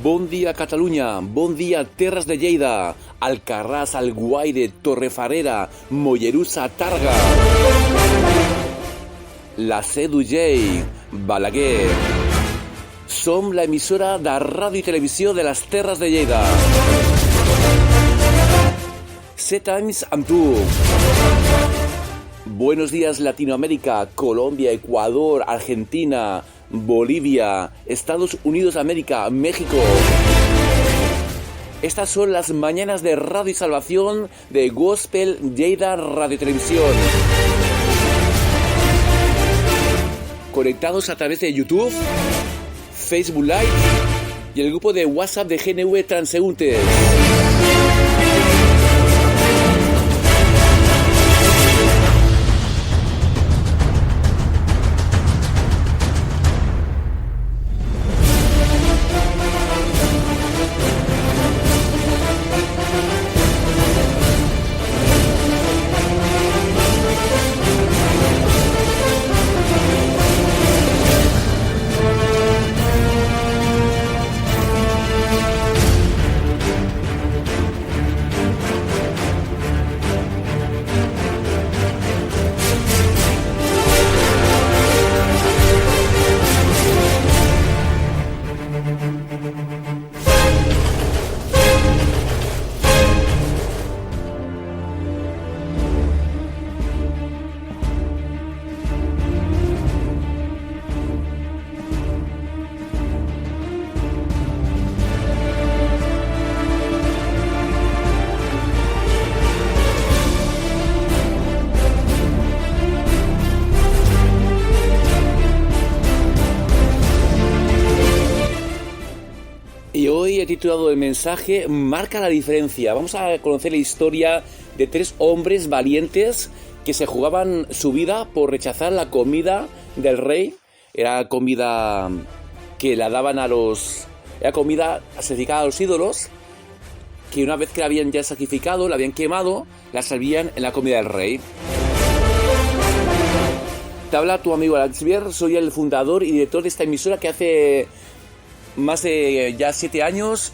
Bon dia Catalunya, bon dia Terres de Lleida, Alcarràs, Alguaire, Torrefarrera, Mollerussa, Targa, la Seu d'Urgell, Balaguer. Som la emissora de ràdio i televisió de les Terres de Lleida. 7 anys amb tu. Buenos días Latinoamérica, Colombia, Ecuador, Argentina, Bolivia, Estados Unidos de América, México. Estas son las mañanas de Radio y Salvación de Gospel Lleida Radio Televisión. Conectados a través de YouTube, Facebook Live y el grupo de WhatsApp de GNV Transeúntes. Y hoy he titulado el mensaje Marca la diferencia. Vamos a conocer la historia de 3 hombres valientes que se jugaban su vida por rechazar la comida del rey. Era comida que la daban era comida sacrificada a los ídolos, que una vez que la habían ya sacrificado, la habían quemado, la servían en la comida del rey. Te habla tu amigo Alex Bier, soy el fundador y director de esta emisora que hace más de ya 7 años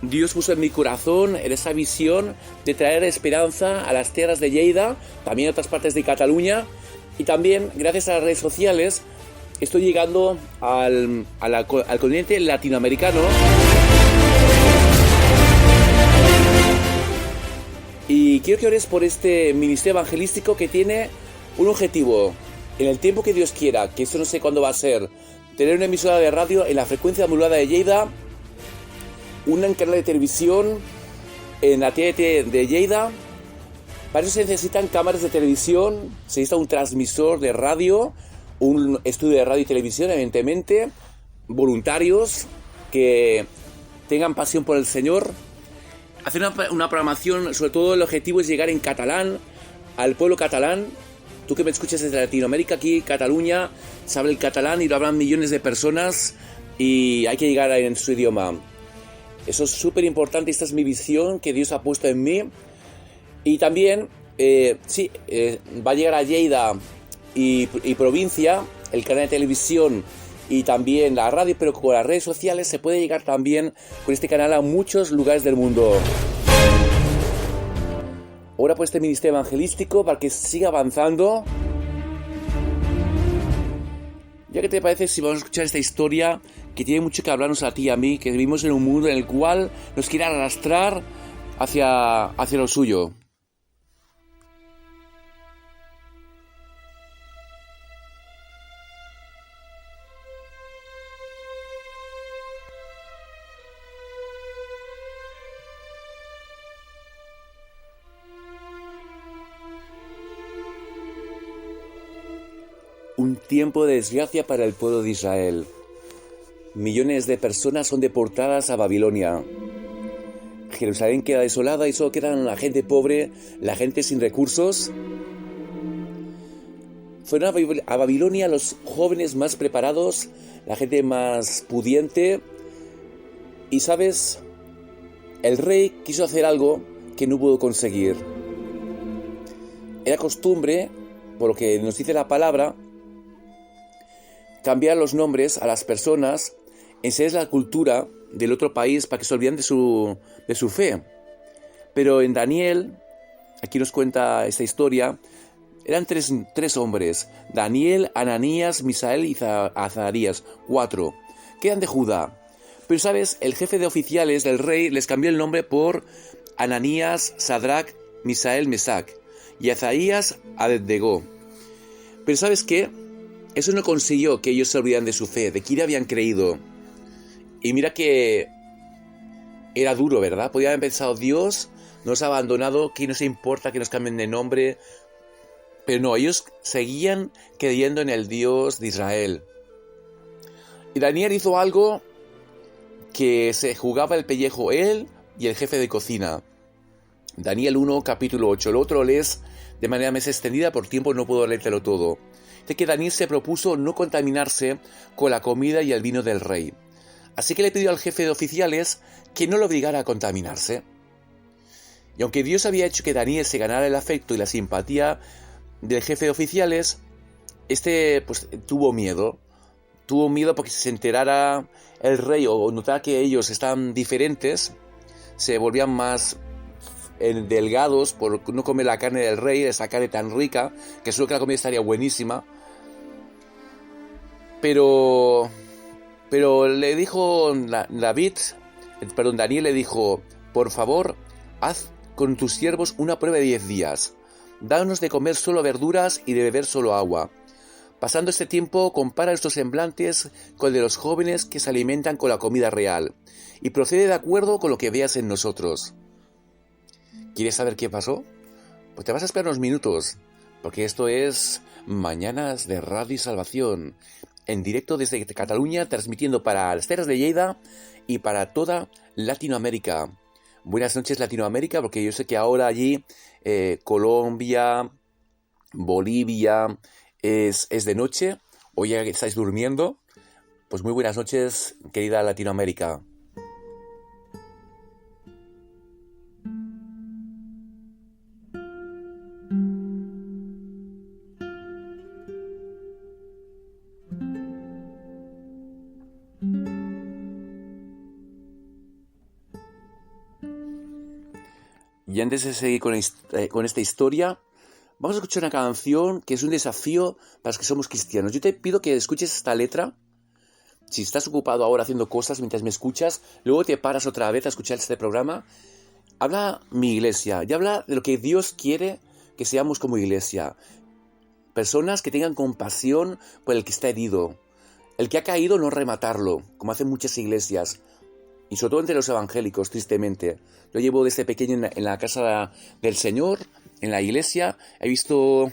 Dios puso en mi corazón en esa visión de traer esperanza a las tierras de Lleida, también a otras partes de Cataluña, y también gracias a las redes sociales estoy llegando al continente latinoamericano. Y quiero que ores por este ministerio evangelístico que tiene un objetivo: en el tiempo que Dios quiera, que esto no sé cuándo va a ser, tener una emisora de radio en la frecuencia modulada de Lleida, un canal de televisión en la TDT de Lleida. Para eso se necesitan cámaras de televisión, se necesita un transmisor de radio, un estudio de radio y televisión, evidentemente, voluntarios que tengan pasión por el Señor, hacer una programación. Sobre todo el objetivo es llegar en catalán al pueblo catalán. Tú que me escuchas desde Latinoamérica, aquí Cataluña se habla el catalán y lo hablan millones de personas y hay que llegar en su idioma. Eso es súper importante. Esta es mi visión que Dios ha puesto en mí. Y también, va a llegar a Lleida y provincia el canal de televisión y también la radio, pero con las redes sociales se puede llegar también con este canal a muchos lugares del mundo. Ahora por este ministerio evangelístico para que siga avanzando. Ya que te parece si vamos a escuchar esta historia que tiene mucho que hablarnos a ti y a mí, que vivimos en un mundo en el cual nos quiere arrastrar hacia lo suyo. Un tiempo de desgracia para el pueblo de Israel. Millones de personas son deportadas a Babilonia. Jerusalén queda desolada y solo quedan la gente pobre, la gente sin recursos. Fueron a Babilonia los jóvenes más preparados, la gente más pudiente. Y sabes, el rey quiso hacer algo que no pudo conseguir. Era costumbre, por lo que nos dice la palabra, cambiar los nombres a las personas enseñarles la cultura del otro país para que se olviden de su fe. Pero en Daniel, aquí nos cuenta esta historia, eran tres hombres: Daniel, Ananías, Misael y Azarías, 4, que eran de Judá. Pero, ¿sabes? El jefe de oficiales del rey les cambió el nombre por Ananías, Sadrach, Misael, Mesac, y Azarías, Abednego. Pero, ¿sabes qué? Eso no consiguió que ellos se olvidaran de su fe, de quién habían creído. Y mira que era duro, ¿verdad? Podían haber pensado: Dios nos ha abandonado, que no se importa que nos cambien de nombre. Pero no, ellos seguían creyendo en el Dios de Israel. Y Daniel hizo algo que se jugaba el pellejo él y el jefe de cocina. Daniel 1, capítulo 8. Lo otro lo lees de manera más extendida, por tiempo no puedo leértelo todo. Dice que Daniel se propuso no contaminarse con la comida y el vino del rey. Así que le pidió al jefe de oficiales que no lo obligara a contaminarse. Y aunque Dios había hecho que Daniel se ganara el afecto y la simpatía del jefe de oficiales, pues tuvo miedo. Tuvo miedo porque si se enterara el rey o notara que ellos estaban diferentes, se volvían más delgados por no comer la carne del rey, esa carne tan rica, que solo que la comida estaría buenísima. Pero le dijo Daniel le dijo: por favor, haz con tus siervos una prueba de 10 días. Danos de comer solo verduras y de beber solo agua. Pasando este tiempo, compara nuestros semblantes con el de los jóvenes que se alimentan con la comida real, y procede de acuerdo con lo que veas en nosotros. ¿Quieres saber qué pasó? Pues te vas a esperar unos minutos, porque esto es Mañanas de Radio y Salvación, en directo desde Cataluña, transmitiendo para las tierras de Lleida y para toda Latinoamérica. Buenas noches, Latinoamérica, porque yo sé que ahora allí Colombia, Bolivia es de noche, o ya estáis durmiendo. Pues muy buenas noches, querida Latinoamérica. Y antes de seguir con esta historia, vamos a escuchar una canción que es un desafío para los que somos cristianos. Yo te pido que escuches esta letra. Si estás ocupado ahora haciendo cosas mientras me escuchas, luego te paras otra vez a escuchar este programa. Habla mi iglesia y habla de lo que Dios quiere que seamos como iglesia. Personas que tengan compasión por el que está herido. El que ha caído, no rematarlo, como hacen muchas iglesias. Y sobre todo entre los evangélicos, tristemente. Yo llevo desde pequeño en la casa del Señor, en la iglesia. He visto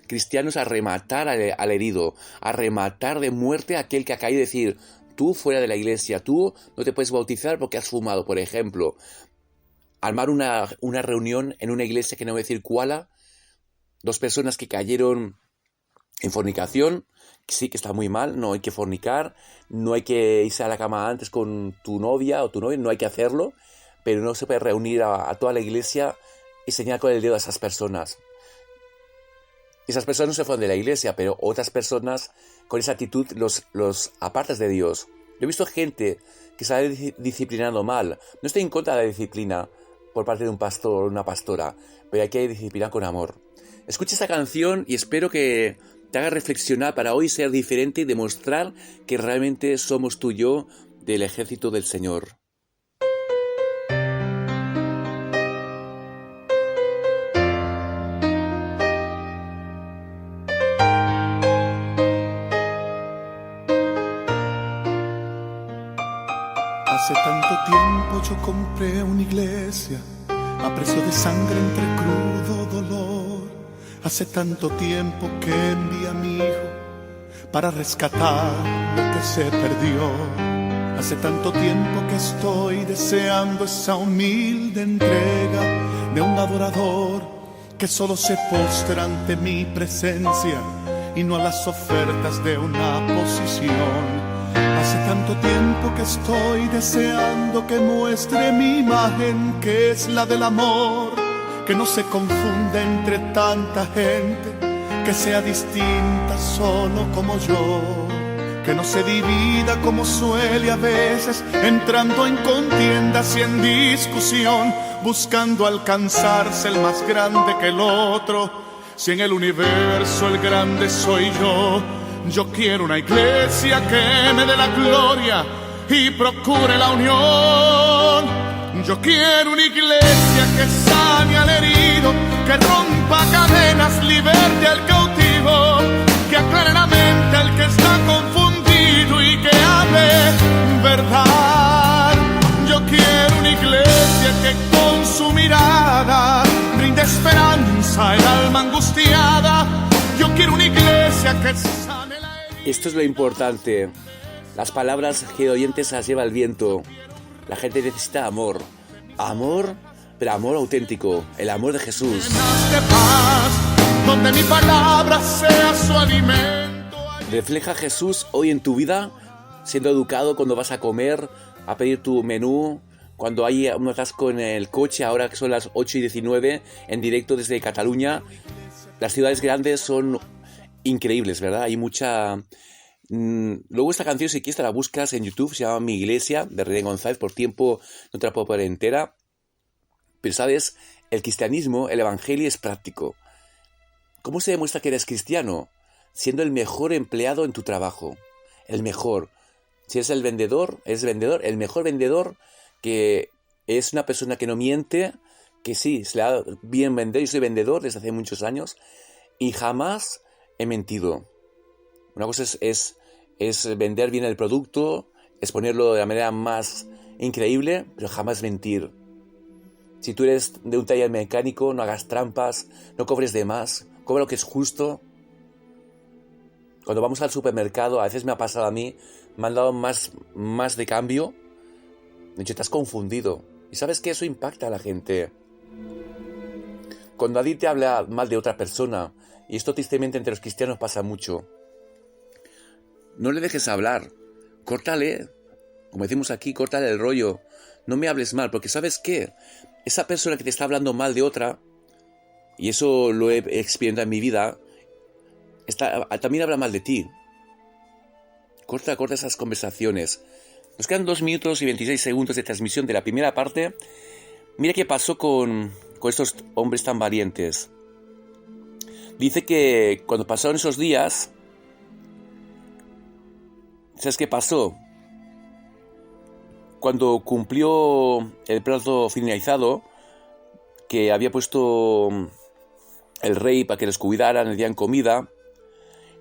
cristianos a rematar al herido, a rematar de muerte a aquel que ha caído, y decir: tú fuera de la iglesia, tú no te puedes bautizar porque has fumado, por ejemplo. Armar una reunión en una iglesia, que no voy a decir cuál, 2 personas que cayeron en fornicación. Sí que está muy mal, no hay que fornicar, no hay que irse a la cama antes con tu novia o tu novio, no hay que hacerlo, pero no se puede reunir a toda la iglesia y señalar con el dedo a esas personas. Esas personas no se fueron de la iglesia, pero otras personas con esa actitud los apartas de Dios. Yo he visto gente que se ha disciplinado mal. No estoy en contra de la disciplina por parte de un pastor o una pastora, pero hay que disciplinar con amor. Escucha esta canción y espero que te haga reflexionar para hoy ser diferente y demostrar que realmente somos tú y yo del ejército del Señor. Hace tanto tiempo yo compré una iglesia a precio de sangre entre crudo dolor. Hace tanto tiempo que envié a mi hijo para rescatar lo que se perdió. Hace tanto tiempo que estoy deseando esa humilde entrega de un adorador que solo se postra ante mi presencia y no a las ofertas de una posición. Hace tanto tiempo que estoy deseando que muestre mi imagen, que es la del amor, que no se confunda entre tanta gente, que sea distinta solo como yo, que no se divida como suele a veces, entrando en contiendas y en discusión, buscando alcanzarse el más grande que el otro. Si en el universo el grande soy yo quiero una iglesia que me dé la gloria y procure la unión. Yo quiero una iglesia que sane al herido, que rompa cadenas, liberte al cautivo, que aclare la mente al que está confundido y que hable verdad. Yo quiero una iglesia que con su mirada brinde esperanza al alma angustiada. Yo quiero una iglesia que sane la herida. Esto es lo importante. Las palabras que oyentes las lleva el viento. La gente necesita amor. Amor, pero amor auténtico. El amor de Jesús. De paz, donde mi palabra sea su alimento. Refleja a Jesús hoy en tu vida, siendo educado cuando vas a comer, a pedir tu menú, cuando hay un atasco en el coche, ahora que son las 8:19, en directo desde Cataluña. Las ciudades grandes son increíbles, ¿verdad? Hay mucha... Luego esta canción, si quieres, la buscas en YouTube, se llama Mi Iglesia, de René González. Por tiempo no te la puedo poner entera. Pero sabes, el cristianismo, el evangelio es práctico. ¿Cómo se demuestra que eres cristiano? Siendo el mejor empleado en tu trabajo. El mejor. Si eres el vendedor, eres vendedor. El mejor vendedor, que es una persona que no miente, que sí, se le da bien vender. Yo soy vendedor desde hace muchos años y jamás he mentido. Una cosa es vender bien el producto, exponerlo de la manera más increíble, pero jamás mentir. Si tú eres de un taller mecánico, no hagas trampas, no cobres de más, cobra lo que es justo. Cuando vamos al supermercado, a veces me ha pasado a mí, me han dado más de cambio. De hecho, te has confundido. Y sabes que eso impacta a la gente. Cuando alguien te habla mal de otra persona, y esto tristemente entre los cristianos pasa mucho, no le dejes hablar, córtale, como decimos aquí, córtale el rollo, no me hables mal, porque ¿sabes qué? Esa persona que te está hablando mal de otra, y eso lo he experimentado en mi vida, también habla mal de ti. Corta esas conversaciones. Nos quedan 2 minutos y 26 segundos de transmisión de la primera parte. Mira qué pasó con estos hombres tan valientes. Dice que cuando pasaron esos días, ¿sabes qué pasó? Cuando cumplió el plazo finalizado, que había puesto el rey para que les cuidaran, les dieran comida,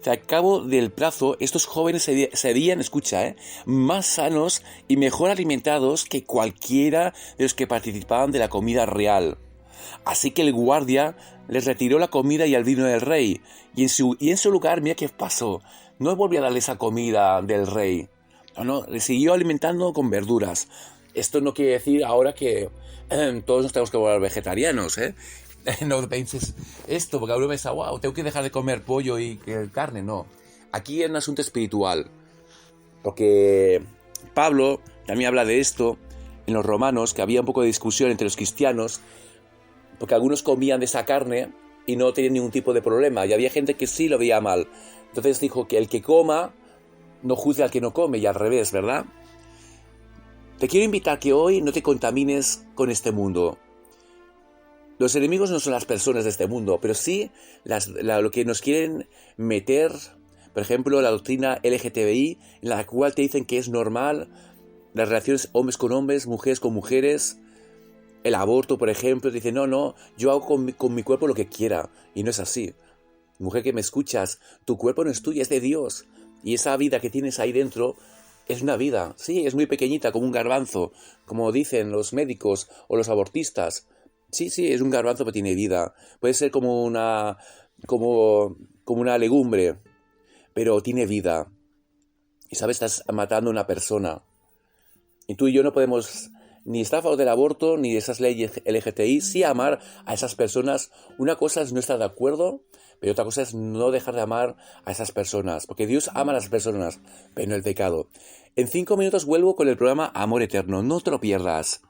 al cabo del plazo, estos jóvenes se veían, escucha, más sanos y mejor alimentados que cualquiera de los que participaban de la comida real. Así que el guardia les retiró la comida y el vino del rey, y en su lugar, mira qué pasó. No volvió a darle esa comida del rey. No, le siguió alimentando con verduras. Esto no quiere decir ahora que todos nos tenemos que volver vegetarianos, ¿eh? No penses esto, porque ahora me dice, wow, tengo que dejar de comer pollo y carne. No. Aquí es un asunto espiritual. Porque Pablo también habla de esto en los Romanos, que había un poco de discusión entre los cristianos, porque algunos comían de esa carne y no tenían ningún tipo de problema, y había gente que sí lo veía mal. Entonces dijo que el que coma no juzgue al que no come, y al revés, ¿verdad? Te quiero invitar que hoy no te contamines con este mundo. Los enemigos no son las personas de este mundo, pero sí lo que nos quieren meter, por ejemplo, la doctrina LGTBI, en la cual te dicen que es normal las relaciones hombres con hombres, mujeres con mujeres, el aborto, por ejemplo. Te dicen, no, yo hago con mi cuerpo lo que quiera, y no es así. Mujer que me escuchas, tu cuerpo no es tuyo, es de Dios, y esa vida que tienes ahí dentro es una vida, sí, es muy pequeñita, como un garbanzo, como dicen los médicos o los abortistas. Sí, es un garbanzo, pero tiene vida. Puede ser como una legumbre, pero tiene vida. Y sabes, estás matando a una persona. Y tú y yo no podemos ni estar a favor del aborto, ni de esas leyes LGTBI. Sí amar a esas personas. Una cosa es no estar de acuerdo, pero otra cosa es no dejar de amar a esas personas. Porque Dios ama a las personas, pero no el pecado. En 5 minutos vuelvo con el programa Amor Eterno. No te lo pierdas.